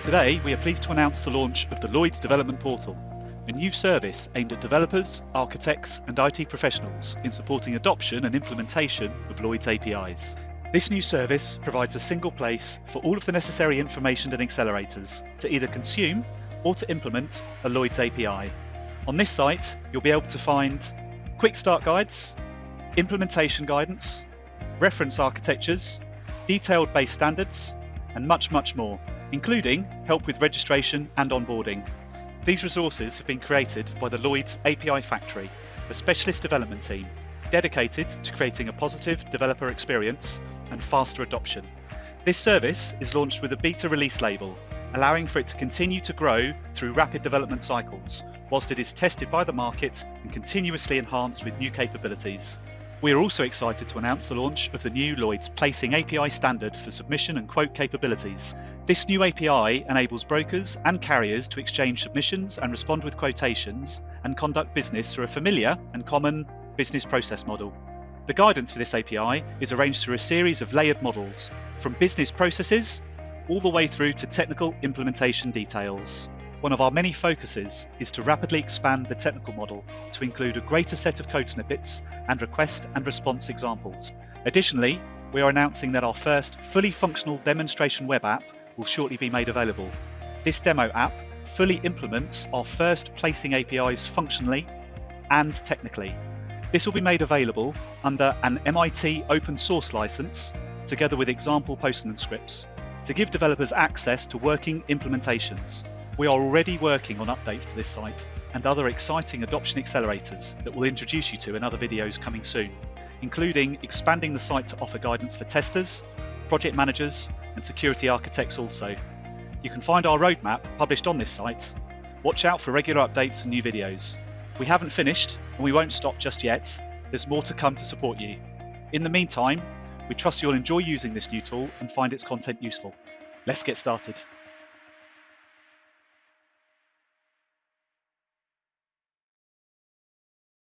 Today, we are pleased to announce the launch of the Lloyd Development Portal, a new service aimed at developers, architects, and IT professionals in supporting adoption and implementation of Lloyd's APIs. This new service provides a single place for all of the necessary information and accelerators to either consume or to implement a Lloyd's API. On this site, you'll be able to find quick start guides, implementation guidance, reference architectures, detailed base standards, and much more, including help with registration and onboarding. These resources have been created by the Lloyd's API Factory, a specialist development team dedicated to creating a positive developer experience and faster adoption. This service is launched with a beta release label, allowing for it to continue to grow through rapid development cycles, whilst it is tested by the market and continuously enhanced with new capabilities. We are also excited to announce the launch of the new Lloyd's Placing API standard for submission and quote capabilities. This new API enables brokers and carriers to exchange submissions and respond with quotations and conduct business through a familiar and common business process model. The guidance for this API is arranged through a series of layered models, from business processes all the way through to technical implementation details. One of our many focuses is to rapidly expand the technical model to include a greater set of code snippets and request and response examples. Additionally, we are announcing that our first fully functional demonstration web app will shortly be made available. This demo app fully implements our first placing APIs functionally and technically. This will be made available under an MIT open source license, together with example Postman scripts, to give developers access to working implementations. We are already working on updates to this site and other exciting adoption accelerators that we'll introduce you to in other videos coming soon, including expanding the site to offer guidance for testers, project managers, and security architects also. You can find our roadmap published on this site. Watch out for regular updates and new videos. We haven't finished, and we won't stop just yet. There's more to come to support you. In the meantime, we trust you'll enjoy using this new tool and find its content useful. Let's get started.